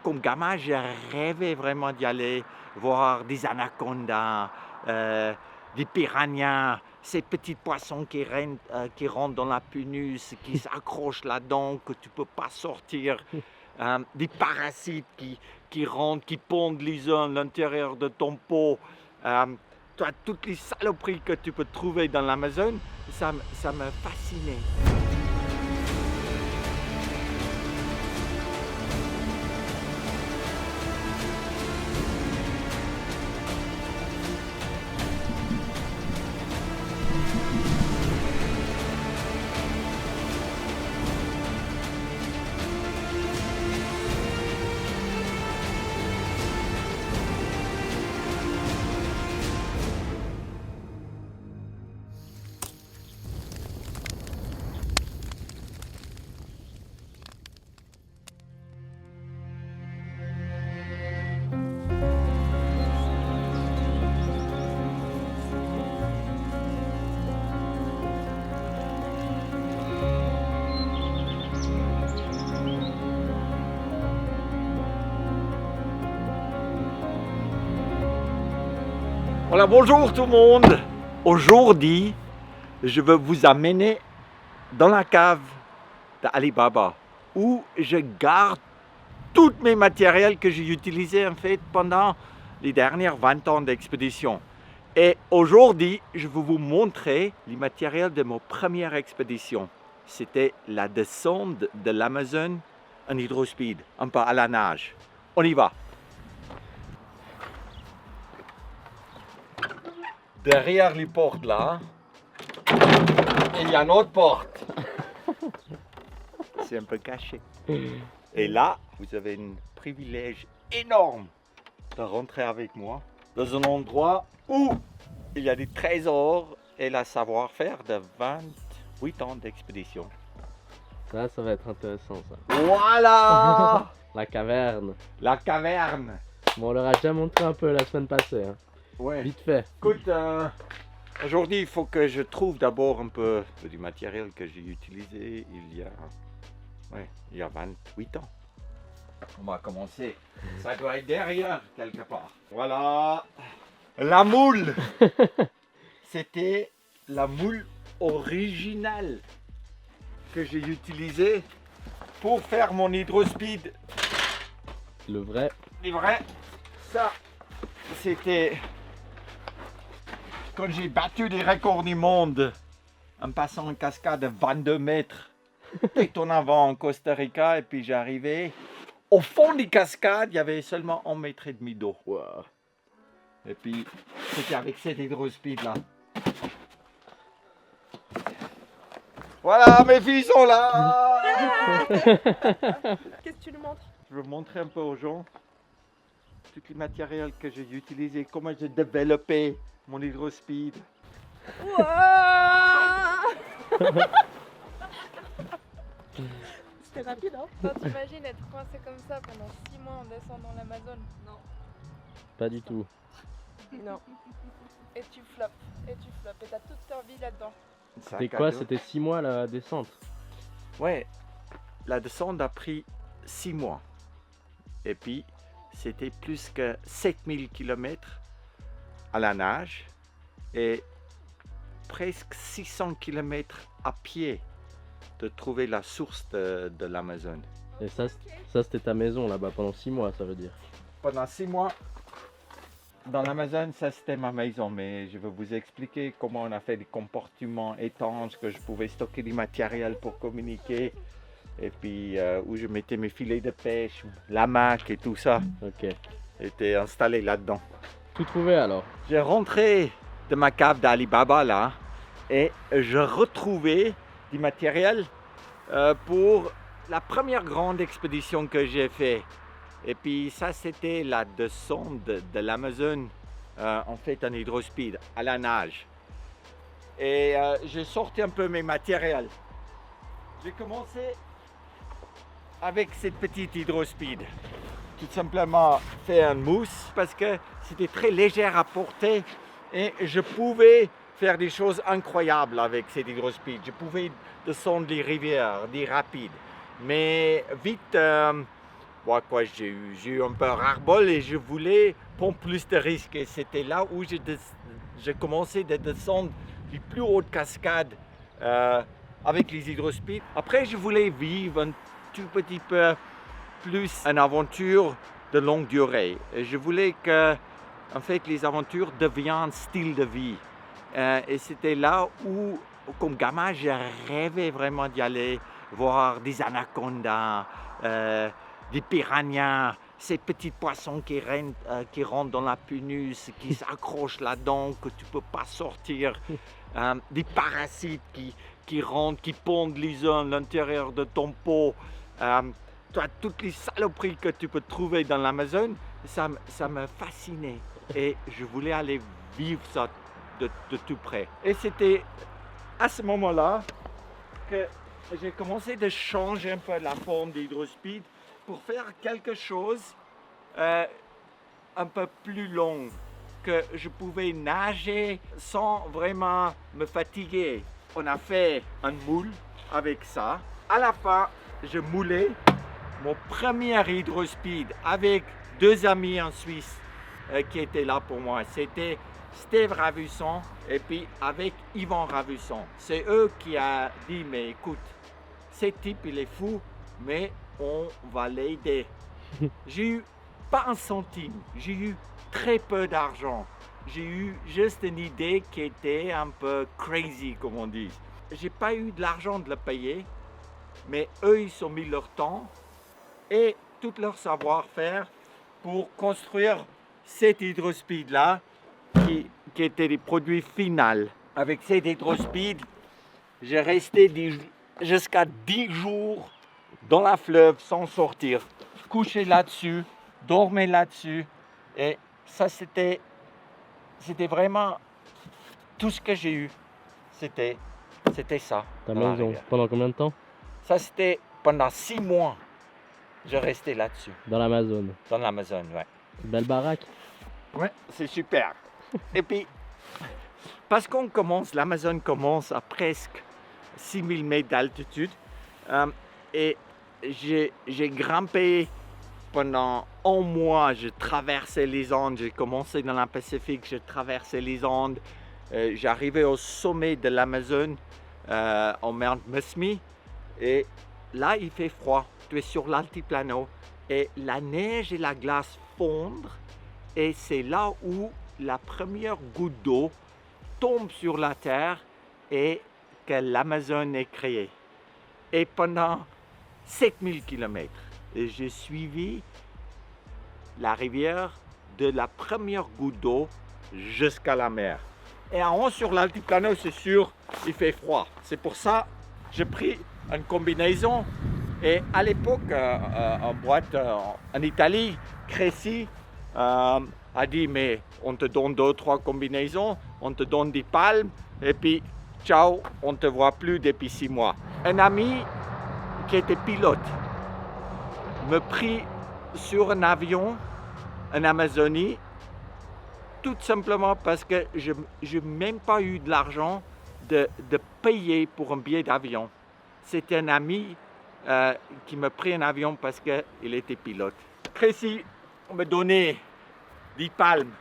comme gamin, je rêvais vraiment d'y aller voir des anacondas, des piranhas, ces petits poissons qui rentrent dans la péniche, qui s'accrochent là-dedans, que tu ne peux pas sortir. Des parasites qui rentrent, qui pondent les uns à l'intérieur de ton pot. Tu as toutes les saloperies que tu peux trouver dans l'Amazone. Ça me fascinait. Voilà, bonjour tout le monde. Aujourd'hui, je veux vous amener dans la cave d'Ali Baba où je garde tous mes matériels que j'ai utilisés en fait pendant les dernières 20 ans d'expédition. Et aujourd'hui, je vais vous montrer les matériels de ma première expédition. C'était la descente de l'Amazone en hydrospeed, un peu à la nage. On y va. Derrière les portes là, il y a une autre porte. C'est un peu caché. Et là, vous avez un privilège énorme de rentrer avec moi dans un endroit où il y a des trésors et le savoir-faire de 28 ans d'expédition. Ça va être intéressant ça. Voilà. La caverne. La caverne. Bon, on leur a déjà montré un peu la semaine passée. Hein. Ouais. Vite fait. Écoute, aujourd'hui, il faut que je trouve d'abord un peu du matériel que j'ai utilisé il y a 28 ans. On va commencer. Ça doit être derrière, quelque part. Voilà. La moule. C'était la moule originale que j'ai utilisée pour faire mon hydrospeed. Le vrai. C'est vrai. Ça, c'était quand j'ai battu les records du monde en passant une cascade de 22 mètres tout en avant en Costa Rica. Et puis j'arrivais au fond des cascades, il y avait seulement 1,5 mètre d'eau. Wow. Et puis c'était avec cet hydrospeed là. Voilà, mes filles sont là. Qu'est-ce que tu lui montres? Je veux montrer un peu aux gens tous les matériels que j'ai utilisés, comment j'ai développé mon hydrospeed. C'était rapide, hein? Attends, t'imagines être coincé comme ça pendant 6 mois en descendant l'Amazone? Non. Pas du tout. Non. Et tu floppes, et t'as toute ta vie là-dedans. C'était quoi? C'était 6 mois la descente? Ouais, la descente a pris 6 mois. Et puis, c'était plus que 7000 km à la nage et presque 600 km à pied de trouver la source de l'Amazone. Et ça c'était ta maison là-bas pendant 6 mois, ça veut dire? Pendant 6 mois, dans l'Amazone, ça c'était ma maison, mais je vais vous expliquer comment on a fait des compartiments étanches, que je pouvais stocker du matériel pour communiquer, et puis où je mettais mes filets de pêche, l'hamac et tout ça Ok. était installé là-dedans. Tout trouvé alors? J'ai rentré de ma cave d'Ali Baba là, et je retrouvais du matériel pour la première grande expédition que j'ai fait. Et puis ça, c'était la descente de l'Amazone, en fait en hydrospeed, à la nage. Et j'ai sorti un peu mes matériels. J'ai commencé avec cette petite hydrospeed. Tout simplement fait un mousse parce que c'était très léger à porter et je pouvais faire des choses incroyables avec cette hydrospeed. Je pouvais descendre des rivières, des rapides. Mais vite, Bon, quoi, j'ai eu un peu ras-le-bol et je voulais prendre plus de risques. Et c'était là où j'ai commencé à descendre les plus hautes cascades avec les hydrospeed. Après, je voulais vivre un tout petit peu plus une aventure de longue durée. Et je voulais que, en fait, les aventures deviennent un style de vie. Et c'était là où, comme gamin, je rêvais vraiment d'y aller, voir des anacondas, des piranhas, ces petits poissons qui rentrent dans la punus, qui s'accrochent là-dedans, que tu ne peux pas sortir, des parasites qui rentrent, qui pondent les uns à l'intérieur de ton pot. Toutes les saloperies que tu peux trouver dans l'Amazone, ça me fascinait. Et je voulais aller vivre ça de tout près. Et c'était à ce moment-là que j'ai commencé de changer un peu la forme d'Hydrospeed pour faire quelque chose un peu plus long, que je pouvais nager sans vraiment me fatiguer. On a fait un moule avec ça. À la fin, je moulais mon premier Hydrospeed avec 2 amis en Suisse qui étaient là pour moi. C'était Steve Ravusson et puis avec Yvan Ravusson. C'est eux qui ont dit, mais écoute, ce type il est fou, mais on va l'aider. J'ai eu pas un centime, j'ai eu très peu d'argent. J'ai eu juste une idée qui était un peu crazy, comme on dit. J'ai pas eu de l'argent de le payer, mais eux ils ont mis leur temps et tout leur savoir-faire pour construire cet Hydrospeed-là qui était des produits finaux. Avec cet Hydrospeed, j'ai resté jusqu'à 10 jours dans la fleuve sans sortir. Couché là-dessus, dormais là-dessus. Et ça, c'était vraiment tout ce que j'ai eu. C'était ça. Ta maison, pendant combien de temps? Ça, c'était pendant 6 mois. Je restais là-dessus. Dans l'Amazone? Dans l'Amazone, ouais. Belle baraque? Ouais, c'est super. Et puis, parce l'Amazone commence à presque 6000 mètres d'altitude. Et j'ai grimpé pendant un mois. Je traversais les Andes. J'ai commencé dans le Pacifique. Je traversais les Andes. J'arrivais au sommet de l'Amazone, en Mount Musmi. Et là, il fait froid. Tu es sur l'altiplano. Et la neige et la glace fondent. Et c'est là où la première goutte d'eau tombe sur la terre et que l'Amazone est créée. Et pendant 7000 km, j'ai suivi la rivière de la première goutte d'eau jusqu'à la mer. Et en haut sur l'altiplano, c'est sûr, il fait froid. C'est pour ça que j'ai pris une combinaison. Et à l'époque, en boîte en Italie, Cresci a dit, mais on te donne 2-3 combinaisons, on te donne des palmes, et puis ciao, on ne te voit plus depuis 6 mois. Un ami qui était pilote me prit sur un avion en Amazonie, tout simplement parce que je n'ai même pas eu de l'argent de payer pour un billet d'avion. C'était un ami qui me prit un avion parce qu'il était pilote. Cresci me donnait 10 palmes.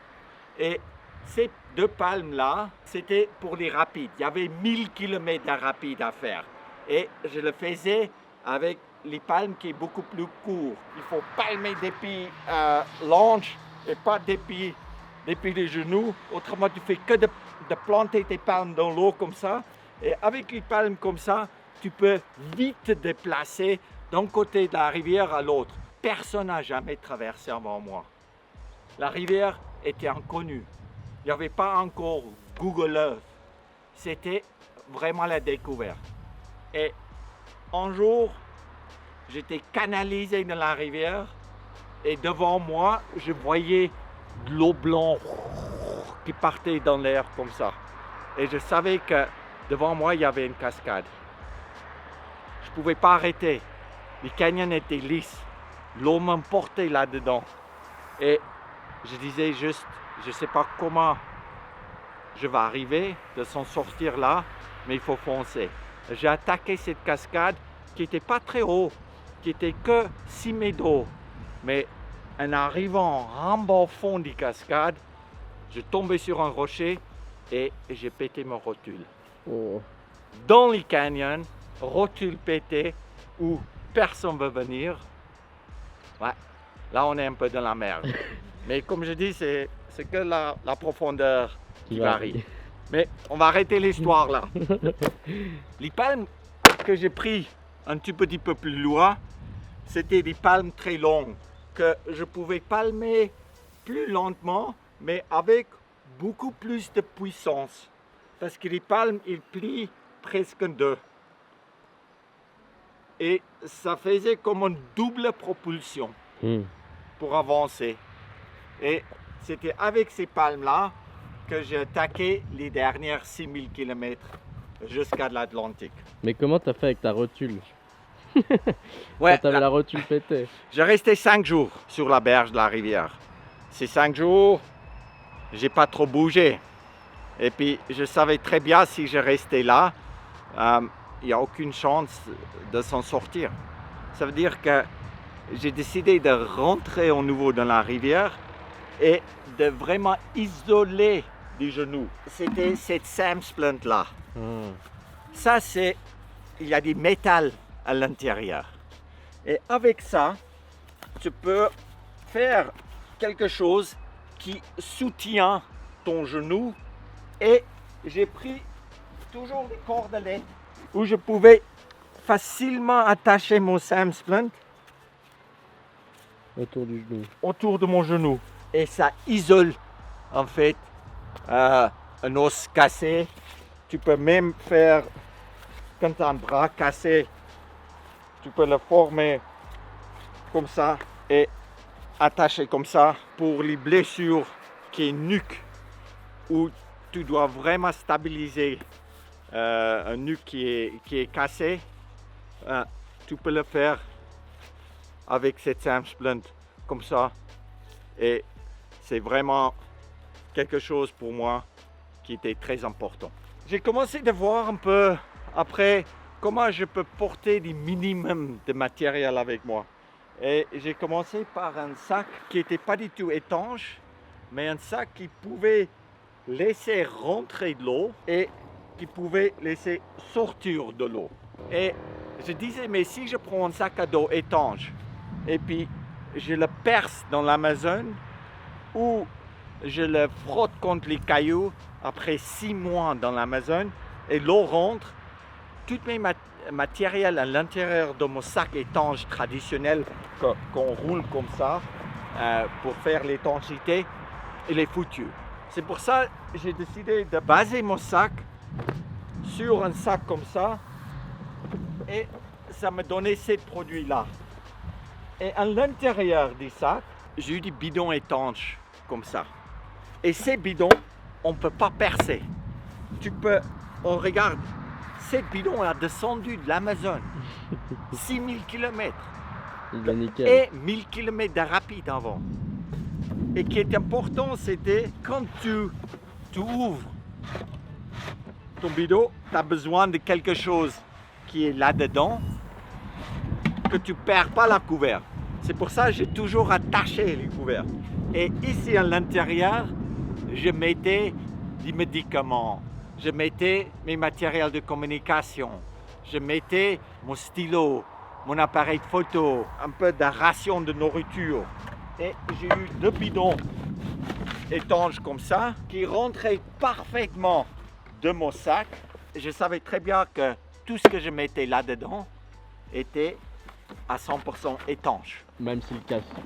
Et ces 2 palmes-là, c'était pour les rapides. Il y avait 1000 km de rapides à faire. Et je le faisais avec les palmes qui est beaucoup plus court. Il faut palmer depuis l'anche et pas depuis les genoux. Autrement, tu fais que de planter tes palmes dans l'eau comme ça. Et avec les palmes comme ça, tu peux vite te déplacer d'un côté de la rivière à l'autre. Personne n'a jamais traversé avant moi. La rivière était inconnue. Il n'y avait pas encore Google Earth. C'était vraiment la découverte. Et un jour, j'étais canalisé dans la rivière et devant moi, je voyais de l'eau blanche qui partait dans l'air comme ça. Et je savais que devant moi, il y avait une cascade. Je ne pouvais pas arrêter. Les canyons étaient lisses. L'eau m'emportait là-dedans. Et je disais juste, je ne sais pas comment je vais arriver de s'en sortir là, mais il faut foncer. J'ai attaqué cette cascade qui n'était pas très haut, qui était que 6 mètres d'eau Mais en arrivant en bas au fond du cascade, je tombais sur un rocher et j'ai pété mon rotule. Oh. Dans les canyons, rotule pété, où personne ne veut venir. Ouais, là on est un peu dans la merde. Mais comme je dis, c'est que la profondeur qui varie. Mais on va arrêter l'histoire là. Les palmes que j'ai pris un tout petit peu plus loin, c'était des palmes très longues que je pouvais palmer plus lentement, mais avec beaucoup plus de puissance. Parce que les palmes, ils plient presque en deux. Et ça faisait comme une double propulsion pour avancer. Et c'était avec ces palmes-là que j'ai attaqué les dernières 6000 km jusqu'à l'Atlantique. Mais comment t'as fait avec ta rotule? Ouais, Quand t'avais la rotule pétée. j'ai resté 5 jours sur la berge de la rivière. Ces 5 jours, j'ai pas trop bougé. Et puis, je savais très bien si je restais là, il n'y a aucune chance de s'en sortir. Ça veut dire que j'ai décidé de rentrer au nouveau dans la rivière et de vraiment isoler les genoux. C'était cette Sam Splint là. Ça, c'est, il y a du métal à l'intérieur. Et avec ça, tu peux faire quelque chose qui soutient ton genou. Et j'ai pris toujours des cordelettes où je pouvais facilement attacher mon Sam Splint Autour du genou. autour de mon genou. Et ça isole en fait un os cassé. Tu peux même faire, quand tu as un bras cassé, tu peux le former comme ça et attacher comme ça pour les blessures qui est nuque, où tu dois vraiment stabiliser un nuque qui est cassé. Tu peux le faire avec cette Sam Splint comme ça. Et c'est vraiment quelque chose pour moi qui était très important. J'ai commencé à voir un peu après comment je peux porter des minimums de matériel avec moi. Et j'ai commencé par un sac qui n'était pas du tout étanche, mais un sac qui pouvait laisser rentrer de l'eau et qui pouvait laisser sortir de l'eau. Et je disais, mais si je prends un sac à dos étanche et puis je le perce dans l'Amazone ou je le frotte contre les cailloux après 6 mois dans l'Amazone et l'eau rentre, tout mes matériel à l'intérieur de mon sac étanche traditionnel qu'on roule comme ça pour faire l'étanchéité, il est foutu. C'est pour ça que j'ai décidé de baser mon sac sur un sac comme ça et ça me donnait ces produits-là. Et à l'intérieur du sac, j'ai eu des bidons étanches comme ça. Et ces bidons, on ne peut pas percer. On regarde, cette bidon a descendu de l'Amazone 6000 km et 1000 km de rapide avant. Et ce qui est important, c'était quand tu ouvres ton bidon, tu as besoin de quelque chose qui est là-dedans, que tu ne perds pas la couvercle. C'est pour ça que j'ai toujours attaché les couvercles. Et ici à l'intérieur, je mettais des médicaments, je mettais mes matériels de communication, je mettais mon stylo, mon appareil de photo, un peu de ration de nourriture. Et j'ai eu 2 bidons étanches comme ça qui rentraient parfaitement de mon sac. Je savais très bien que tout ce que je mettais là-dedans était à 100% étanche. Même si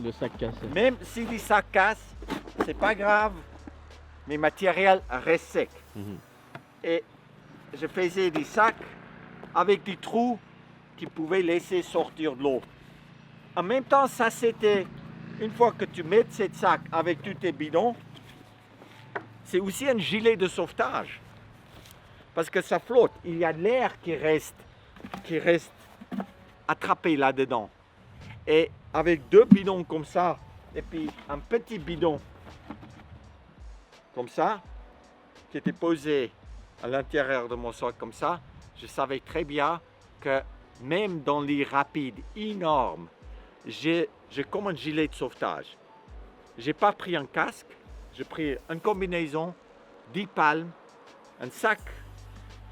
le sac casse. Même si les sacs cassent, c'est pas grave, mes matériels restent secs. Et je faisais des sacs avec des trous qui pouvaient laisser sortir de l'eau. En même temps, ça c'était, une fois que tu mets ce sac avec tous tes bidons, c'est aussi un gilet de sauvetage. Parce que ça flotte, il y a de l'air qui reste attrapé là-dedans. Et avec 2 bidons comme ça, et puis un petit bidon comme ça, qui était posé à l'intérieur de mon sac comme ça, je savais très bien que même dans les rapides énormes, je j'ai comme un gilet de sauvetage. J'ai pas pris un casque, j'ai pris une combinaison, 10 palmes, un sac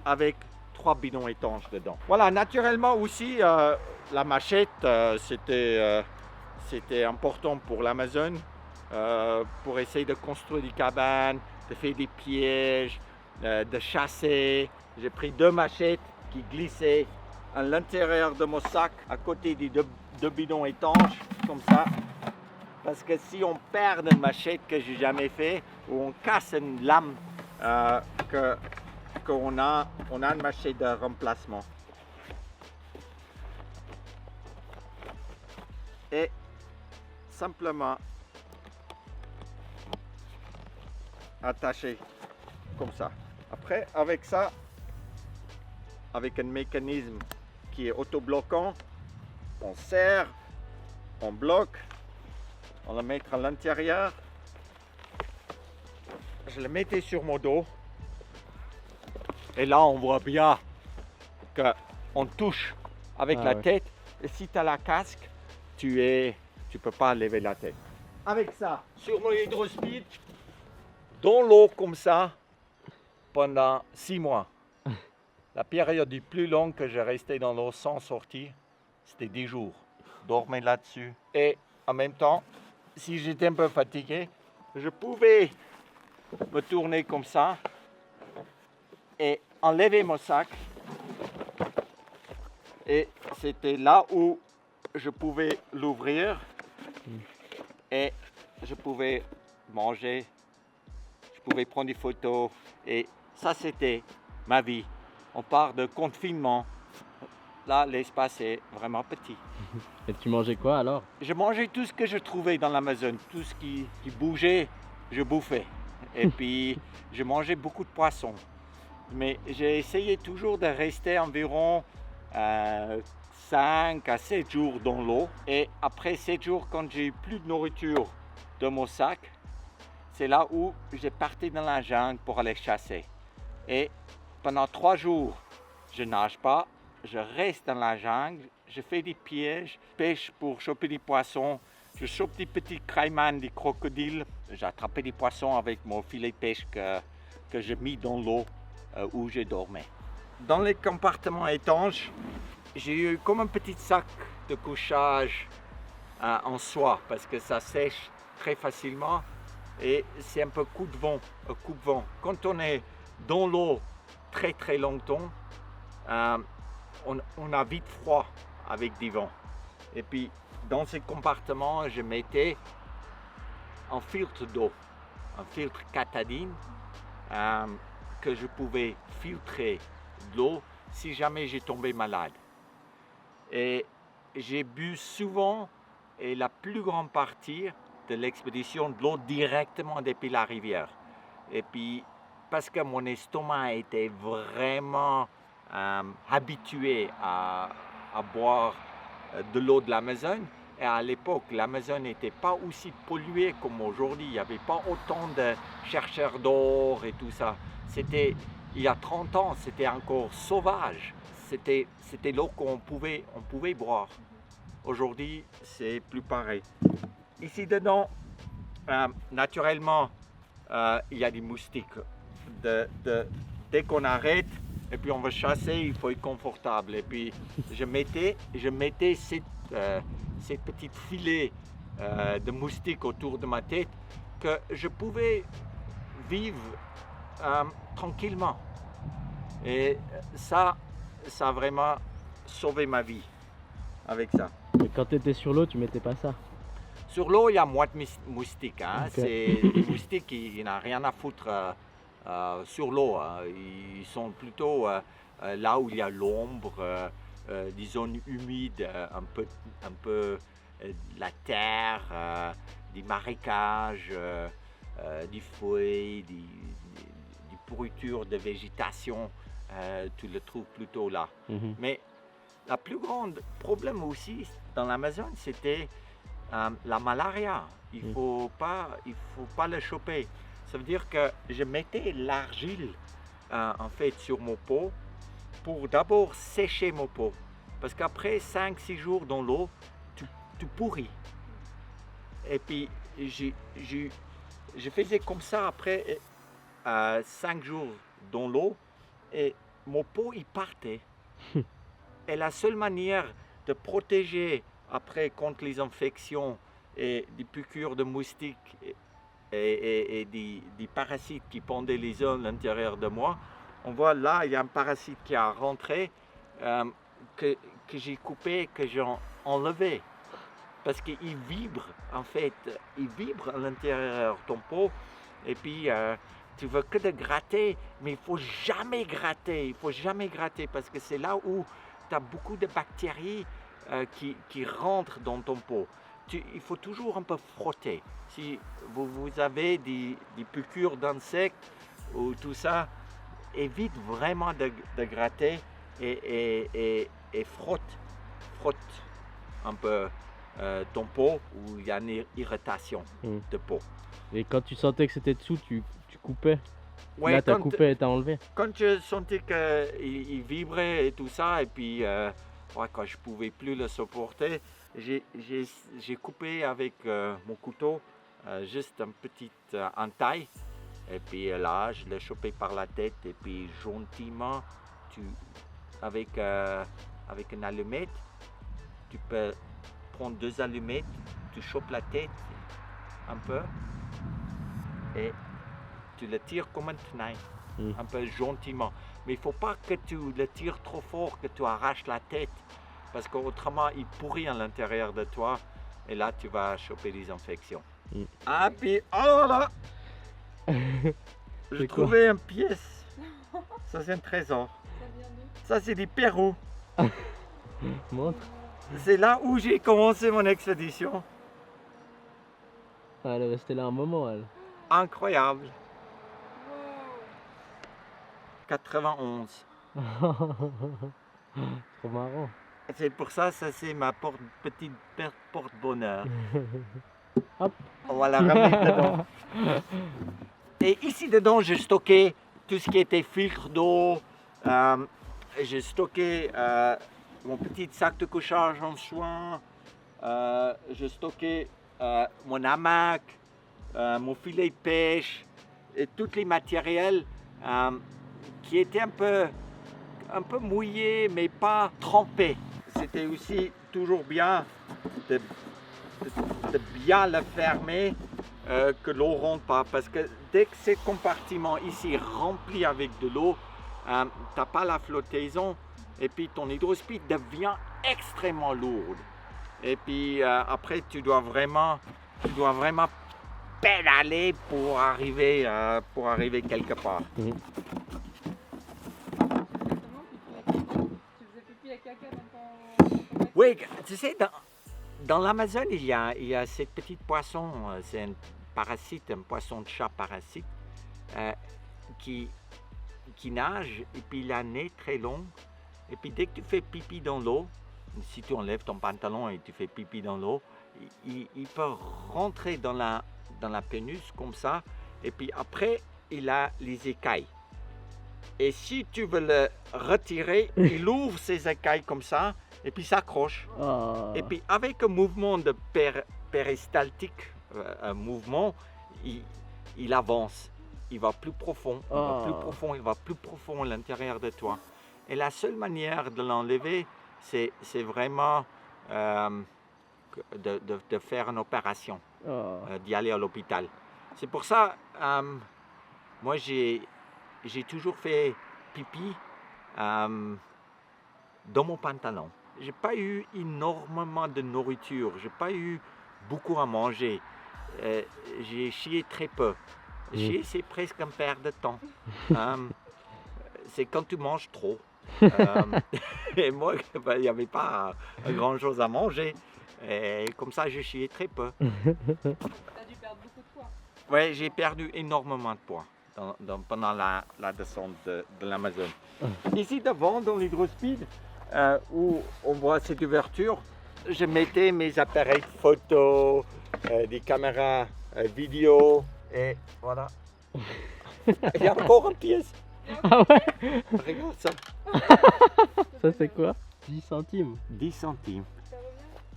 avec 3 bidons étanches dedans. Voilà, naturellement aussi, la machette, c'était important pour l'Amazon, pour essayer de construire des cabanes, de faire des pièges, de chasser. J'ai pris 2 machettes qui glissaient à l'intérieur de mon sac, à côté des deux bidons étanches, comme ça. Parce que si on perd une machette que j'ai jamais fait, ou on casse une lame, qu'on a une machette de remplacement. Et simplement attacher comme ça. Après, avec ça, avec un mécanisme qui est autobloquant, on serre, on bloque, on le met à l'intérieur. Je le mettais sur mon dos. Et là, on voit bien qu'on touche avec la tête. Et si tu as la casque, tu peux pas lever la tête. Avec ça, sur mon hydrospeed, dans l'eau comme ça, pendant 6 mois. La période du plus longue que j'ai resté dans l'eau sans sortir, c'était 10 jours. Dormais là-dessus. Et en même temps, si j'étais un peu fatigué, je pouvais me tourner comme ça et enlever mon sac. Et c'était là où je pouvais l'ouvrir et je pouvais manger, je pouvais prendre des photos. Et ça, c'était ma vie. On part de confinement. Là, l'espace est vraiment petit. Et tu mangeais quoi alors? Je mangeais tout ce que je trouvais dans l'Amazon. Tout ce qui bougeait, je bouffais. Et puis, je mangeais beaucoup de poissons. Mais j'ai essayé toujours de rester environ 5 à 7 jours dans l'eau. Et après 7 jours, quand j'ai eu plus de nourriture dans mon sac, c'est là où j'ai parti dans la jungle pour aller chasser. Et pendant 3 jours, je nage pas, je reste dans la jungle, je fais des pièges, pêche pour choper des poissons, je chope des petits caïmans, des crocodiles, j'attrapais des poissons avec mon filet de pêche que j'ai mis dans l'eau où je dormais. Dans les compartiments étanches, j'ai eu comme un petit sac de couchage en soie parce que ça sèche très facilement et c'est un peu coupe-vent. Quand on est dans l'eau très très longtemps, on a vite froid avec des vents. Et puis dans ces compartiments, je mettais un filtre d'eau, un filtre Katadyn que je pouvais filtrer de l'eau si jamais j'ai tombé malade. Et j'ai bu souvent et la plus grande partie de l'expédition de l'eau directement depuis la rivière. Et puis parce que mon estomac était vraiment habitué à boire de l'eau de l'Amazon. Et à l'époque, l'Amazon n'était pas aussi polluée comme aujourd'hui. Il n'y avait pas autant de chercheurs d'or et tout ça. C'était, il y a 30 ans, c'était encore sauvage. C'était l'eau qu'on pouvait boire. Aujourd'hui, c'est plus pareil. Ici dedans, naturellement, il y a des moustiques. Dès qu'on arrête, et puis on va chasser, il faut être confortable. Et puis je mettais ces petits filets de moustiques autour de ma tête que je pouvais vivre tranquillement. Et ça a vraiment sauvé ma vie avec ça. Mais quand tu étais sur l'eau, tu mettais pas ça? Sur l'eau, il y a moins de moustiques. Okay. C'est des moustiques qui n'ont rien à foutre sur l'eau. Ils sont plutôt là où il y a l'ombre, des zones humides, un peu la terre, des marécages, des feuilles, des pourritures de végétation. Tu le trouves plutôt là. Mais le plus grand problème aussi dans l'Amazon, c'était la malaria. Il ne faut pas le choper. Ça veut dire que je mettais l'argile en fait sur mon peau pour d'abord sécher mon peau. Parce qu'après 5-6 jours dans l'eau, tu pourris. Et puis, je faisais comme ça après 5 jours dans l'eau et mon pot, il partait. Et la seule manière de protéger après contre les infections et des piqûres de moustiques et des parasites qui pendaient les os à l'intérieur de moi, on voit là, il y a un parasite qui a rentré, que j'ai coupé, que j'ai enlevé. Parce qu'il vibre, en fait, il vibre à l'intérieur de ton pot. Et puis, tu veux que de gratter, mais il ne faut jamais gratter. Il faut jamais gratter parce que c'est là où tu as beaucoup de bactéries qui rentrent dans ton pot. Il faut toujours un peu frotter. Si vous avez des piqûres d'insectes ou tout ça, évite vraiment de gratter et frotte un peu ton pot où il y a une irritation de peau. Et quand tu sentais que c'était dessous, tu coupais. Ouais, Là, tu as coupé et tu as enlevé. Quand je sentais qu'il vibrait et tout ça, et puis quand je ne pouvais plus le supporter, j'ai coupé avec mon couteau juste un petit entaille. Et puis là, je l'ai chopé par la tête et puis gentiment, avec une allumette, tu peux prendre 2 allumettes, tu chopes la tête un peu et tu le tires comme un tenaille, un peu gentiment. Mais il ne faut pas que tu le tires trop fort, que tu arraches la tête, parce qu'autrement, il pourrit à l'intérieur de toi et là, tu vas choper des infections. Ah, puis, alors là, j'ai trouvé une pièce. Ça, c'est un trésor. Ça vient d'où? Ça, c'est du Pérou. Montre. C'est là où j'ai commencé mon expédition. Ah, elle est restée là un moment, elle. Incroyable. Wow. 91. Trop marrant. C'est pour ça, c'est ma petite porte-bonheur. Hop. On va la remettre dedans. Et ici dedans, j'ai stocké tout ce qui était filtre d'eau. J'ai stocké mon petit sac de couchage en soie. J'ai stocké mon hamac, mon filet de pêche et tous les matériels qui étaient un peu mouillés mais pas trempés. C'était aussi toujours bien de bien le fermer, que l'eau ne rentre pas. Parce que dès que ces compartiments ici remplis avec de l'eau, tu n'as pas la flottaison et puis ton hydrospeed devient extrêmement lourde. Et puis après, tu dois vraiment pédaler pour arriver quelque part. Tu faisais pipi et caca dans ton... Oui, tu sais, dans l'Amazon, il y a cette petite poisson, c'est un parasite, un poisson de chat parasite, qui nage et puis il a un nez très long. Et puis dès que tu fais pipi dans l'eau, si tu enlèves ton pantalon et tu fais pipi dans l'eau, il peut rentrer dans la pénus comme ça. Et puis après, il a les écailles. Et si tu veux le retirer, il ouvre ses écailles comme ça et puis s'accroche. Oh. Et puis avec un mouvement de péristaltique, un mouvement, il avance. Il va plus profond, il va plus profond, il va plus profond à l'intérieur de toi. Et la seule manière de l'enlever, c'est vraiment de faire une opération, d'y aller à l'hôpital. C'est pour ça, moi j'ai toujours fait pipi dans mon pantalon. J'ai pas eu énormément de nourriture, j'ai pas eu beaucoup à manger. J'ai chié très peu. Chier, c'est presque une perte de temps. C'est quand tu manges trop. Et moi, il n'y avait pas grand-chose à manger. Et comme ça, je chiais très peu. Tu as dû perdre beaucoup de poids. Oui, j'ai perdu énormément de poids pendant la descente de l'Amazon. Ici devant, dans l'hydrospeed, où on voit cette ouverture, je mettais mes appareils photo, des caméras vidéo, et voilà. Il y a encore une pièce. Ah ouais. Regarde ça. Ça c'est quoi? 10 centimes. 10 centimes. Ça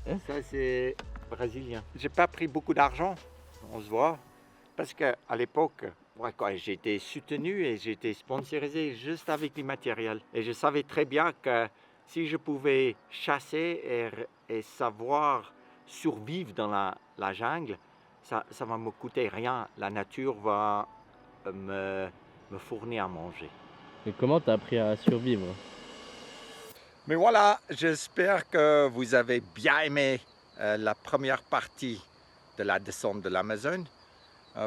revient? Ça c'est brésilien. J'ai pas pris beaucoup d'argent, on se voit, parce qu'à l'époque, j'ai été soutenu et j'ai été sponsorisé juste avec du matériel. Et je savais très bien que si je pouvais chasser et savoir survivre dans la jungle, ça va me coûter rien. La nature va me fournir à manger. Et comment t'as appris à survivre? Mais voilà, j'espère que vous avez bien aimé la première partie de la descente de l'Amazone.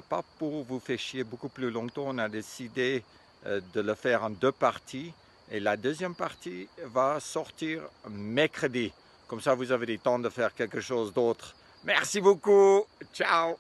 Pas pour vous faire chier beaucoup plus longtemps, on a décidé de le faire en 2 parties. Et la deuxième partie va sortir mercredi. Comme ça, vous avez le temps de faire quelque chose d'autre. Merci beaucoup. Ciao.